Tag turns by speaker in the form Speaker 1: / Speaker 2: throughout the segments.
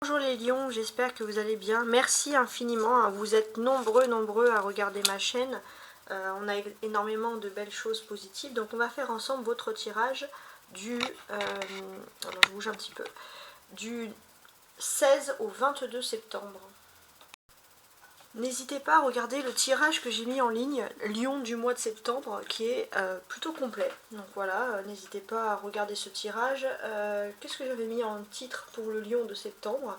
Speaker 1: Bonjour les lions, j'espère que vous allez bien. Merci infiniment, hein. Vous êtes nombreux à regarder ma chaîne. On a énormément de belles choses positives. Donc on va faire ensemble votre tirage du... alors je bouge un petit peu. Du 16 au 22 septembre. N'hésitez pas à regarder le tirage que j'ai mis en ligne, Lion du mois de septembre, qui est plutôt complet. Donc voilà, n'hésitez pas à regarder ce tirage. Qu'est-ce que j'avais mis en titre pour le Lion de septembre?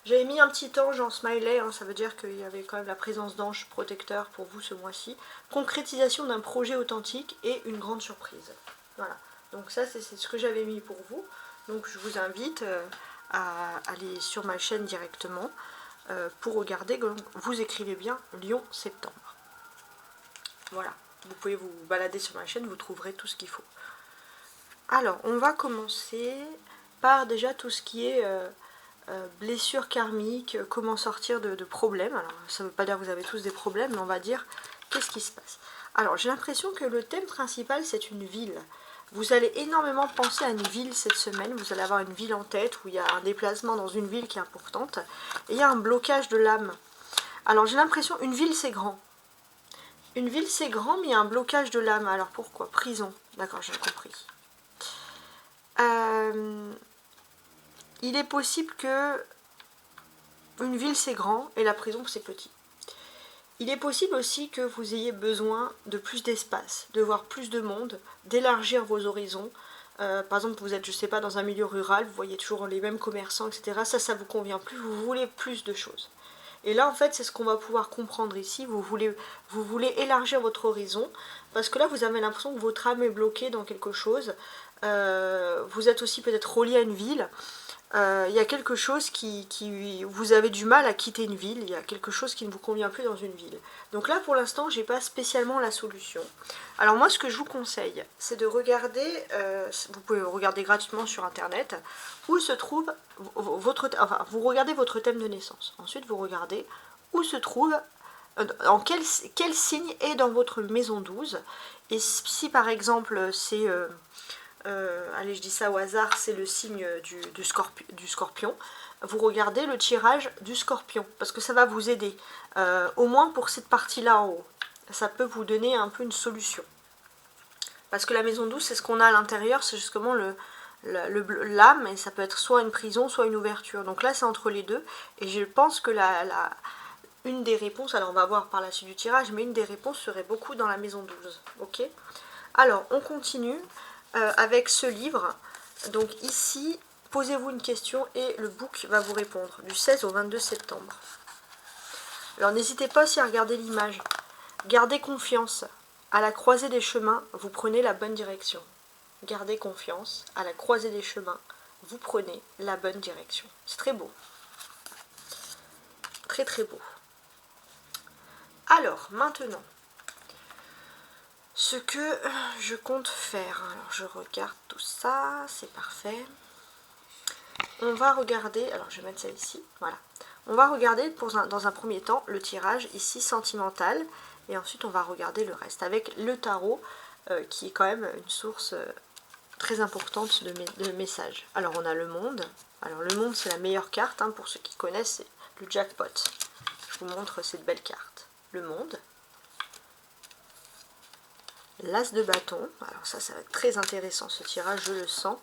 Speaker 1: J'avais mis un petit ange en smiley, hein, ça veut dire qu'il y avait quand même la présence d'anges protecteurs pour vous ce mois-ci. Concrétisation d'un projet authentique et une grande surprise. Voilà, donc ça c'est ce que j'avais mis pour vous. Donc je vous invite à aller sur ma chaîne directement. Pour regarder, vous écrivez bien Lion septembre. Voilà, vous pouvez vous balader sur ma chaîne, vous trouverez tout ce qu'il faut. Alors, on va commencer par déjà tout ce qui est blessure karmique, comment sortir de problèmes. Alors, ça ne veut pas dire que vous avez tous des problèmes, mais on va dire qu'est-ce qui se passe. Alors, j'ai l'impression que le thème principal, c'est une ville. Vous allez énormément penser à une ville cette semaine, vous allez avoir une ville en tête où il y a un déplacement dans une ville qui est importante, et il y a un blocage de l'âme. Alors j'ai l'impression, une ville c'est grand. Une ville c'est grand, mais il y a un blocage de l'âme. Alors pourquoi? Prison. D'accord, j'ai compris. Il est possible que une ville c'est grand et la prison c'est petit. Il est possible aussi que vous ayez besoin de plus d'espace, de voir plus de monde, d'élargir vos horizons. Par exemple, vous êtes, je sais pas, dans un milieu rural, vous voyez toujours les mêmes commerçants, etc. Ça vous convient plus, vous voulez plus de choses. Et là, en fait, c'est ce qu'on va pouvoir comprendre ici. Vous voulez élargir votre horizon, parce que là, vous avez l'impression que votre âme est bloquée dans quelque chose. Vous êtes aussi peut-être relié à une ville. Il y a quelque chose vous avez du mal à quitter une ville, il y a quelque chose qui ne vous convient plus dans une ville. Donc là pour l'instant j'ai pas spécialement la solution. Alors moi ce que je vous conseille c'est de regarder, vous pouvez regarder gratuitement sur internet, où se trouve votre, enfin vous regardez votre thème de naissance, ensuite vous regardez où se trouve, en quel signe est dans votre maison 12, et si par exemple c'est... allez, je dis ça au hasard, c'est le signe du scorpion. Vous regardez le tirage du scorpion, parce que ça va vous aider. Au moins pour cette partie-là en haut. Ça peut vous donner un peu une solution. Parce que la maison 12, c'est ce qu'on a à l'intérieur, c'est justement l'âme, et ça peut être soit une prison, soit une ouverture. Donc là, c'est entre les deux. Et je pense que une des réponses, alors on va voir par la suite du tirage, mais une des réponses serait beaucoup dans la maison 12. Ok? Alors, on continue avec ce livre. Donc ici, posez-vous une question et le book va vous répondre, du 16 au 22 septembre. Alors n'hésitez pas aussi à regarder l'image. Gardez confiance. À la croisée des chemins, vous prenez la bonne direction. Gardez confiance. À la croisée des chemins, vous prenez la bonne direction. C'est très beau. Très très beau. Alors, maintenant, ce que je compte faire. Alors, je regarde tout ça, c'est parfait. On va regarder, alors je vais mettre ça ici, voilà. On va regarder dans un premier temps le tirage ici sentimental, et ensuite on va regarder le reste avec le tarot qui est quand même une source très importante de messages. Alors on a le monde. Alors le monde c'est la meilleure carte, hein, pour ceux qui connaissent, c'est le jackpot. Je vous montre cette belle carte. Le monde. L'as de bâton. Alors ça va être très intéressant ce tirage, je le sens.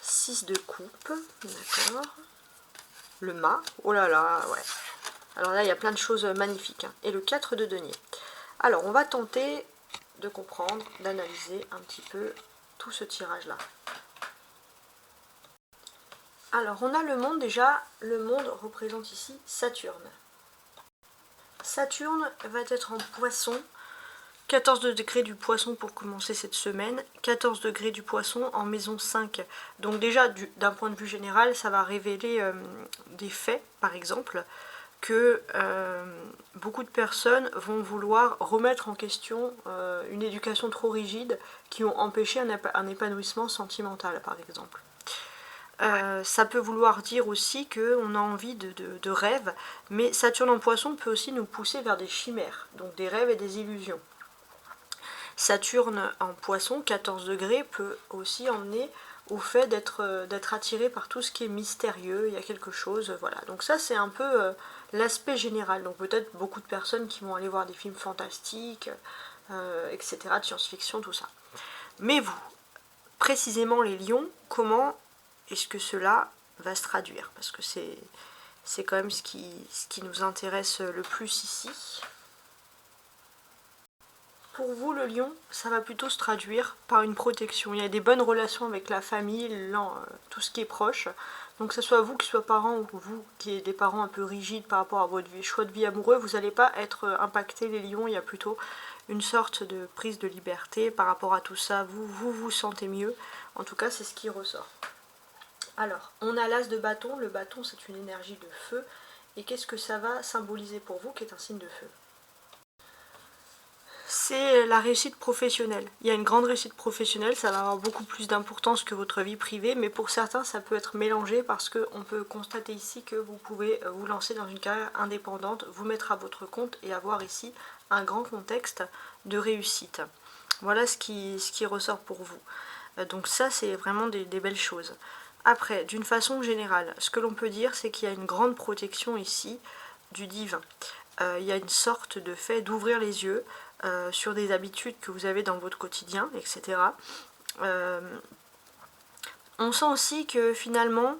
Speaker 1: 6 de coupe, d'accord. Le mât, oh là là, ouais. Alors là, il y a plein de choses magnifiques, hein. Et le 4 de denier. Alors, on va tenter de comprendre, d'analyser un petit peu tout ce tirage-là. Alors, on a le monde déjà. Le monde représente ici Saturne. Saturne va être en poisson. 14 degrés du poisson pour commencer cette semaine, 14 degrés du poisson en maison 5. Donc déjà, d'un point de vue général, ça va révéler des faits, par exemple, que beaucoup de personnes vont vouloir remettre en question une éducation trop rigide qui ont empêché un épanouissement sentimental, par exemple. Ça peut vouloir dire aussi qu'on a envie de rêves, mais Saturne en poisson peut aussi nous pousser vers des chimères, donc des rêves et des illusions. Saturne en poisson, 14 degrés, peut aussi emmener au fait d'être attiré par tout ce qui est mystérieux, il y a quelque chose, voilà. Donc ça c'est un peu l'aspect général, donc peut-être beaucoup de personnes qui vont aller voir des films fantastiques, etc., de science-fiction, tout ça. Mais vous, précisément les lions, comment est-ce que cela va se traduire? Parce que c'est quand même ce qui nous intéresse le plus ici. Pour vous, le lion, ça va plutôt se traduire par une protection. Il y a des bonnes relations avec la famille, tout ce qui est proche. Donc que ce soit vous qui soyez parents ou vous qui êtes des parents un peu rigides par rapport à votre choix de vie amoureux, vous n'allez pas être impacté les lions. Il y a plutôt une sorte de prise de liberté par rapport à tout ça. Vous sentez mieux. En tout cas, c'est ce qui ressort. Alors, on a l'as de bâton. Le bâton, c'est une énergie de feu. Et qu'est-ce que ça va symboliser pour vous qui est un signe de feu? C'est la réussite professionnelle. Il y a une grande réussite professionnelle, ça va avoir beaucoup plus d'importance que votre vie privée, mais pour certains ça peut être mélangé parce qu'on peut constater ici que vous pouvez vous lancer dans une carrière indépendante, vous mettre à votre compte et avoir ici un grand contexte de réussite. Voilà ce qui ressort pour vous. Donc ça c'est vraiment des belles choses. Après, d'une façon générale, ce que l'on peut dire c'est qu'il y a une grande protection ici du divin. Il y a une sorte de fait d'ouvrir les yeux sur des habitudes que vous avez dans votre quotidien, etc. On sent aussi que finalement,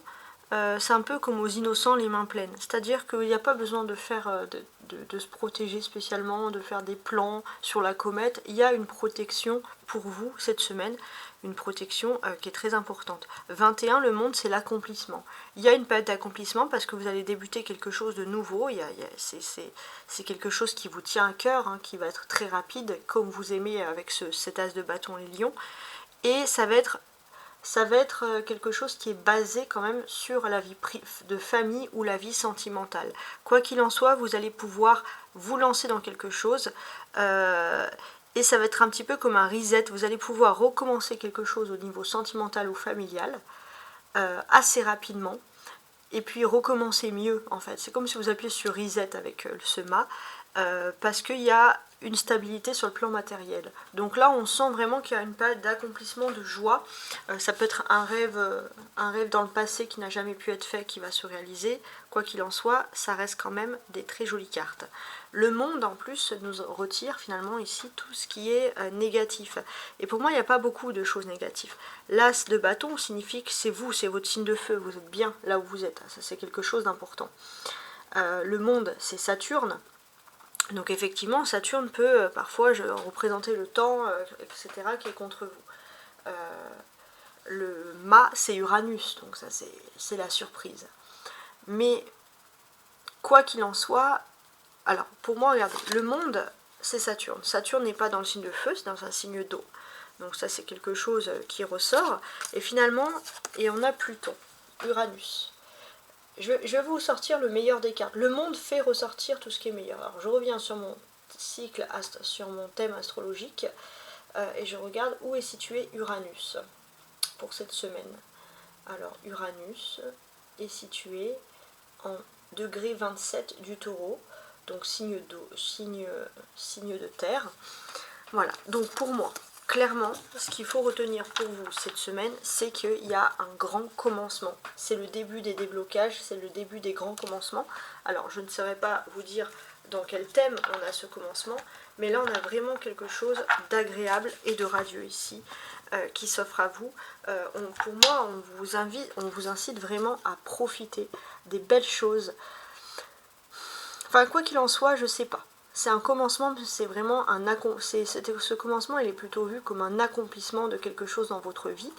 Speaker 1: c'est un peu comme aux innocents les mains pleines. C'est-à-dire qu'il n'y a pas besoin de faire de se protéger spécialement, de faire des plans sur la comète. Il y a une protection pour vous cette semaine, une protection qui est très importante. 21, le monde, c'est l'accomplissement. Il y a une période d'accomplissement parce que vous allez débuter quelque chose de nouveau. C'est quelque chose qui vous tient à cœur, hein, qui va être très rapide, comme vous aimez avec cet as de bâton les lions. Et ça va être quelque chose qui est basé quand même sur la vie de famille ou la vie sentimentale. Quoi qu'il en soit, vous allez pouvoir vous lancer dans quelque chose et ça va être un petit peu comme un reset. Vous allez pouvoir recommencer quelque chose au niveau sentimental ou familial assez rapidement et puis recommencer mieux en fait. C'est comme si vous appuyez sur reset avec ce mât parce qu'il y a une stabilité sur le plan matériel. Donc là, on sent vraiment qu'il y a une période d'accomplissement, de joie. Ça peut être un rêve dans le passé qui n'a jamais pu être fait, qui va se réaliser. Quoi qu'il en soit, ça reste quand même des très jolies cartes. Le monde, en plus, nous retire finalement ici tout ce qui est négatif. Et pour moi, il n'y a pas beaucoup de choses négatives. L'as de bâton signifie que c'est vous, c'est votre signe de feu. Vous êtes bien là où vous êtes. Ça, c'est quelque chose d'important. Le monde, c'est Saturne. Donc effectivement, Saturne peut parfois représenter le temps, etc., qui est contre vous. Le mât, c'est Uranus, donc ça c'est la surprise. Mais quoi qu'il en soit, alors pour moi, regardez, le monde, c'est Saturne. Saturne n'est pas dans le signe de feu, c'est dans un signe d'eau. Donc ça c'est quelque chose qui ressort. Et finalement, et on a Pluton, Uranus. Je vais vous sortir le meilleur des cartes. Le monde fait ressortir tout ce qui est meilleur. Alors je reviens sur mon cycle, sur mon thème astrologique, et je regarde où est situé Uranus pour cette semaine. Alors Uranus est situé en degré 27 du Taureau, donc signe de terre. Voilà, donc pour moi, clairement, ce qu'il faut retenir pour vous cette semaine, c'est qu'il y a un grand commencement. C'est le début des déblocages, c'est le début des grands commencements. Alors, je ne saurais pas vous dire dans quel thème on a ce commencement, mais là, on a vraiment quelque chose d'agréable et de radieux ici qui s'offre à vous. Pour moi, on vous incite vraiment à profiter des belles choses. Enfin, quoi qu'il en soit, je sais pas. C'est un commencement, c'est vraiment ce commencement, il est plutôt vu comme un accomplissement de quelque chose dans votre vie.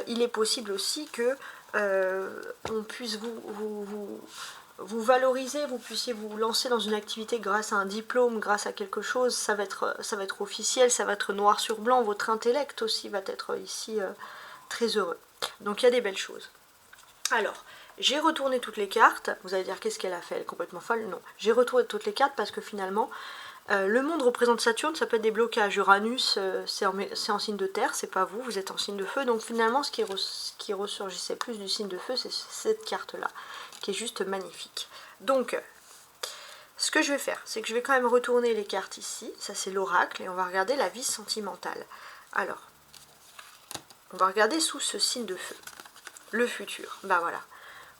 Speaker 1: Il est possible aussi que on puisse vous valoriser, vous puissiez vous lancer dans une activité grâce à un diplôme, grâce à quelque chose. Ça va être officiel, ça va être noir sur blanc. Votre intellect aussi va être ici très heureux. Donc il y a des belles choses. Alors, j'ai retourné toutes les cartes. Vous allez dire qu'est-ce qu'elle a fait, elle est complètement folle. Non, j'ai retourné toutes les cartes parce que finalement, le monde représente Saturne, ça peut être des blocages. Uranus, c'est en signe de terre, c'est pas vous, vous êtes en signe de feu. Donc finalement, ce qui ressurgissait plus du signe de feu, c'est cette carte-là, qui est juste magnifique. Donc, ce que je vais faire, c'est que je vais quand même retourner les cartes ici. Ça, c'est l'oracle, et on va regarder la vie sentimentale. Alors, On va regarder sous ce signe de feu. Le futur. Ben voilà.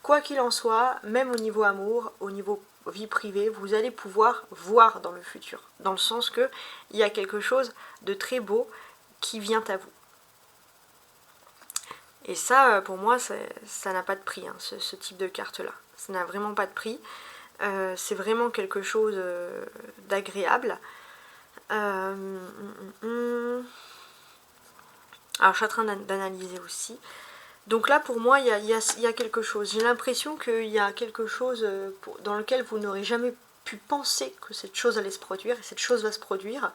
Speaker 1: Quoi qu'il en soit, même au niveau amour, au niveau vie privée, vous allez pouvoir voir dans le futur. Dans le sens que il y a quelque chose de très beau qui vient à vous. Et ça, pour moi, ça n'a pas de prix, hein, ce type de carte-là. Ça n'a vraiment pas de prix. C'est vraiment quelque chose d'agréable. Alors, je suis en train d'analyser aussi. Donc là, pour moi, il y a quelque chose. J'ai l'impression qu'il y a quelque chose dans lequel vous n'aurez jamais pu penser que cette chose allait se produire. Et cette chose va se produire.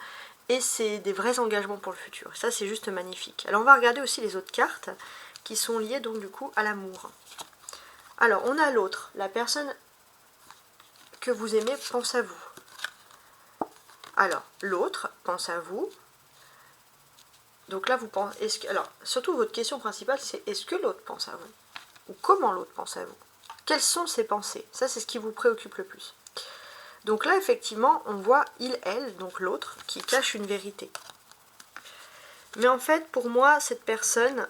Speaker 1: Et c'est des vrais engagements pour le futur. Ça, c'est juste magnifique. Alors, on va regarder aussi les autres cartes qui sont liées, donc, du coup, à l'amour. Alors, on a l'autre. La personne que vous aimez pense à vous. Alors, l'autre pense à vous. Donc là, vous pensez... Alors, surtout, votre question principale, c'est est-ce que l'autre pense à vous? Ou comment l'autre pense à vous? Quelles sont ses pensées? Ça, c'est ce qui vous préoccupe le plus. Donc là, effectivement, on voit il, elle, donc l'autre, qui cache une vérité. Mais en fait, pour moi, cette personne,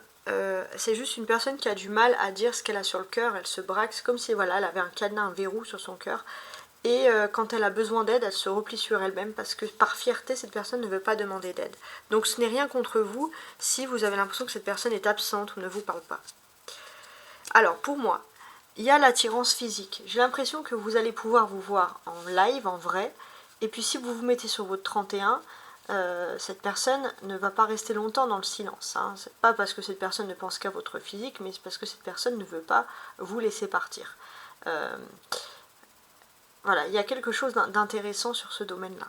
Speaker 1: c'est juste une personne qui a du mal à dire ce qu'elle a sur le cœur. Elle se braque, c'est comme si voilà, elle avait un cadenas, un verrou sur son cœur. Et quand elle a besoin d'aide, elle se replie sur elle-même parce que par fierté, cette personne ne veut pas demander d'aide. Donc ce n'est rien contre vous si vous avez l'impression que cette personne est absente ou ne vous parle pas. Alors pour moi, il y a l'attirance physique. J'ai l'impression que vous allez pouvoir vous voir en live, en vrai. Et puis si vous vous mettez sur votre 31, cette personne ne va pas rester longtemps dans le silence. Hein. C'est pas parce que cette personne ne pense qu'à votre physique, mais c'est parce que cette personne ne veut pas vous laisser partir. Voilà, il y a quelque chose d'intéressant sur ce domaine-là.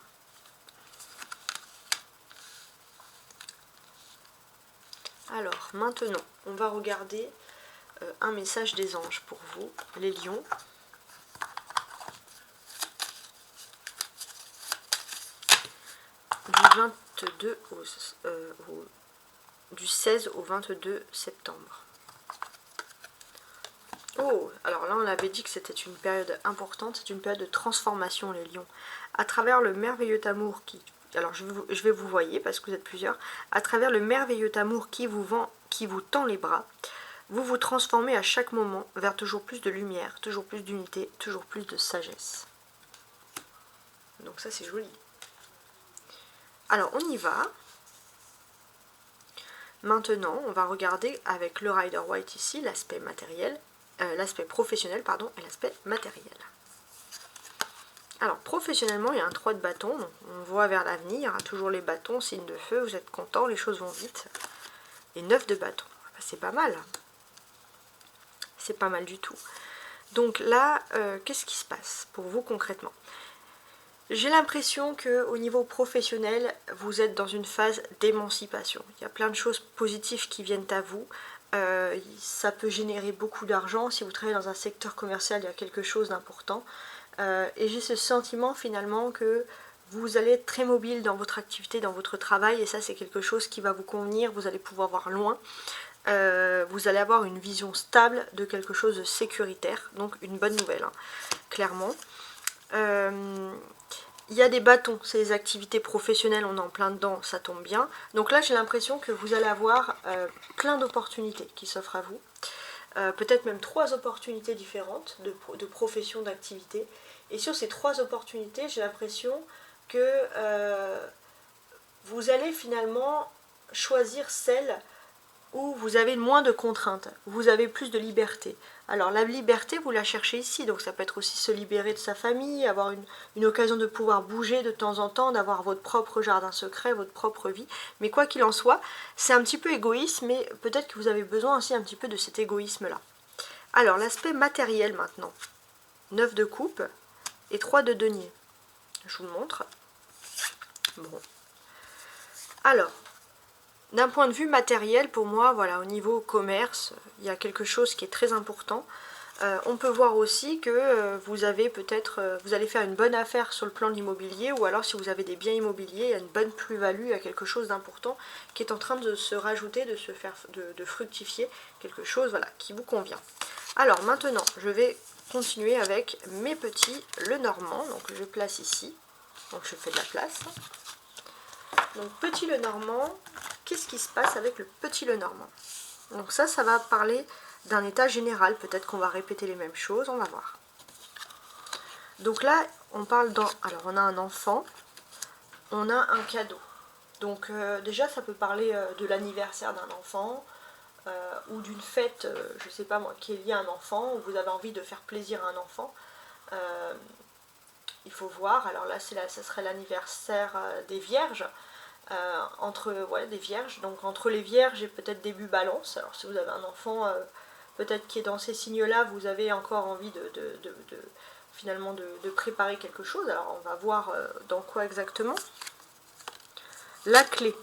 Speaker 1: Alors, maintenant, on va regarder un message des anges pour vous, les lions. Du 16 au 22 septembre. Oh, alors là on avait dit que c'était une période importante, c'est une période de transformation les lions. À travers le merveilleux amour qui... Alors je vais vous voyer parce que vous êtes plusieurs. À travers le merveilleux amour qui vous tend les bras, vous vous transformez à chaque moment vers toujours plus de lumière, toujours plus d'unité, toujours plus de sagesse. Donc ça c'est joli. Alors on y va. Maintenant on va regarder avec le Rider White ici l'aspect matériel. L'aspect professionnel, pardon, et l'aspect matériel. Alors, professionnellement, il y a un 3 de bâton, donc on voit vers l'avenir, toujours les bâtons, signe de feu, vous êtes content, les choses vont vite. Et 9 de bâton, c'est pas mal. C'est pas mal du tout. Donc là, qu'est-ce qui se passe pour vous concrètement? J'ai l'impression qu'au niveau professionnel, vous êtes dans une phase d'émancipation. Il y a plein de choses positives qui viennent à vous. Ça peut générer beaucoup d'argent. Si vous travaillez dans un secteur commercial, il y a quelque chose d'important. Et j'ai ce sentiment finalement que vous allez être très mobile dans votre activité, dans votre travail. Et ça, c'est quelque chose qui va vous convenir. Vous allez pouvoir voir loin. Vous allez avoir une vision stable de quelque chose de sécuritaire. Donc une bonne nouvelle, hein, clairement. Il y a des bâtons, c'est les activités professionnelles, on est en plein dedans, ça tombe bien. Donc là, j'ai l'impression que vous allez avoir plein d'opportunités qui s'offrent à vous. Peut-être même 3 opportunités différentes de profession, d'activité. Et sur ces 3 opportunités, j'ai l'impression que vous allez finalement choisir celle où vous avez moins de contraintes, vous avez plus de liberté. Alors la liberté, vous la cherchez ici, donc ça peut être aussi se libérer de sa famille, avoir une occasion de pouvoir bouger de temps en temps, d'avoir votre propre jardin secret, votre propre vie. Mais quoi qu'il en soit, c'est un petit peu égoïste, mais peut-être que vous avez besoin aussi un petit peu de cet égoïsme-là. Alors l'aspect matériel maintenant. 9 de coupe et 3 de denier. Je vous le montre. Bon. Alors, d'un point de vue matériel, pour moi, voilà, au niveau commerce, il y a quelque chose qui est très important. On peut voir aussi que vous avez peut-être, vous allez faire une bonne affaire sur le plan de l'immobilier, ou alors si vous avez des biens immobiliers, il y a une bonne plus-value, il y a quelque chose d'important qui est en train de se rajouter, de se faire, de fructifier, quelque chose, voilà, qui vous convient. Alors maintenant, je vais continuer avec mes petits Lenormand, donc je place ici, donc je fais de la place. Donc petit Lenormand, qu'est-ce qui se passe avec le petit Lenormand? Donc ça va parler d'un état général. Peut-être qu'on va répéter les mêmes choses, on va voir. Donc là, on parle alors on a un enfant, on a un cadeau. Donc déjà, ça peut parler de l'anniversaire d'un enfant, ou d'une fête, je sais pas moi, qui est liée à un enfant, où vous avez envie de faire plaisir à un enfant. Il faut voir, alors là, ça serait l'anniversaire des vierges, des vierges, donc entre les vierges et peut-être début balance. Alors si vous avez un enfant peut-être qui est dans ces signes-là, vous avez encore envie finalement de préparer quelque chose. Alors on va voir dans quoi exactement. La clé.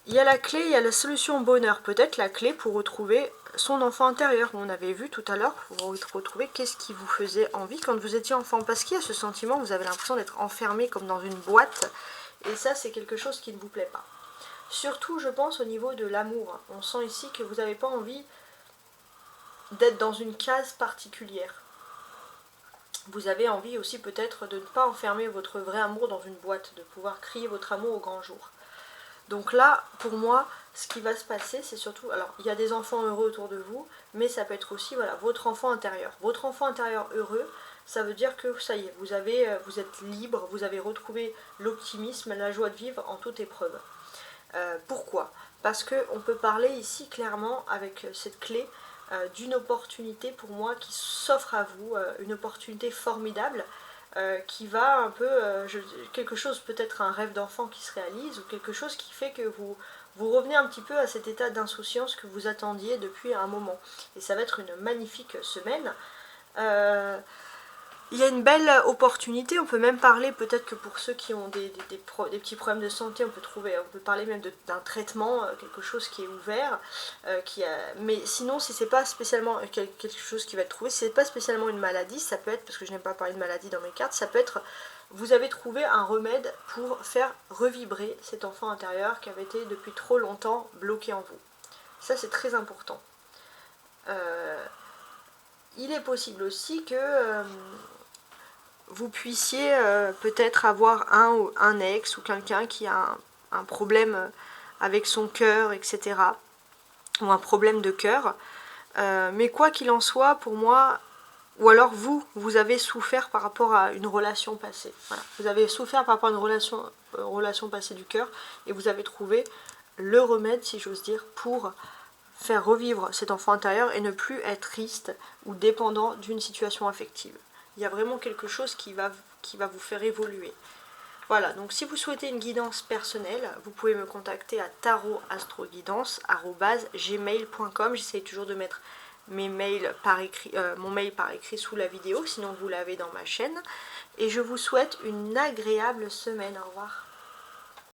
Speaker 1: Il y a la clé, il y a la solution bonheur. Peut-être la clé pour retrouver son enfant intérieur. On avait vu tout à l'heure, pour retrouver qu'est-ce qui vous faisait envie quand vous étiez enfant. Parce qu'il y a ce sentiment, vous avez l'impression d'être enfermé comme dans une boîte. Et ça, c'est quelque chose qui ne vous plaît pas. Surtout, je pense, au niveau de l'amour. On sent ici que vous n'avez pas envie d'être dans une case particulière. Vous avez envie aussi peut-être de ne pas enfermer votre vrai amour dans une boîte, de pouvoir crier votre amour au grand jour. Donc là, pour moi, ce qui va se passer, c'est surtout... Alors, il y a des enfants heureux autour de vous, mais ça peut être aussi, voilà, votre enfant intérieur. Votre enfant intérieur heureux, ça veut dire que, ça y est, vous êtes libre, vous avez retrouvé l'optimisme, la joie de vivre en toute épreuve. Pourquoi? Parce qu'on peut parler ici, clairement, avec cette clé, d'une opportunité, pour moi, qui s'offre à vous, une opportunité formidable, qui va un peu, quelque chose, peut-être un rêve d'enfant qui se réalise, ou quelque chose qui fait que vous revenez un petit peu à cet état d'insouciance que vous attendiez depuis un moment. Et ça va être une magnifique semaine. Il y a une belle opportunité, on peut même parler, peut-être que pour ceux qui ont des petits problèmes de santé, on peut parler même d'un traitement, quelque chose qui est ouvert, mais sinon si c'est pas spécialement quelque chose qui va être trouvé, si c'est pas spécialement une maladie, ça peut être, parce que je n'aime pas parler de maladie dans mes cartes, ça peut être, vous avez trouvé un remède pour faire revibrer cet enfant intérieur qui avait été depuis trop longtemps bloqué en vous. Ça c'est très important. Il est possible aussi que vous puissiez peut-être avoir un ex ou quelqu'un qui a un problème avec son cœur, etc. Ou un problème de cœur. Mais quoi qu'il en soit, pour moi, ou alors vous avez souffert par rapport à une relation passée. Voilà. Vous avez souffert par rapport à une relation passée du cœur et vous avez trouvé le remède, si j'ose dire, pour faire revivre cet enfant intérieur et ne plus être triste ou dépendant d'une situation affective. Il y a vraiment quelque chose qui va vous faire évoluer. Voilà, donc si vous souhaitez une guidance personnelle, vous pouvez me contacter à tarotastroguidance@gmail.com. J'essaie toujours de mettre mon mail par écrit sous la vidéo, sinon vous l'avez dans ma chaîne. Et je vous souhaite une agréable semaine. Au revoir.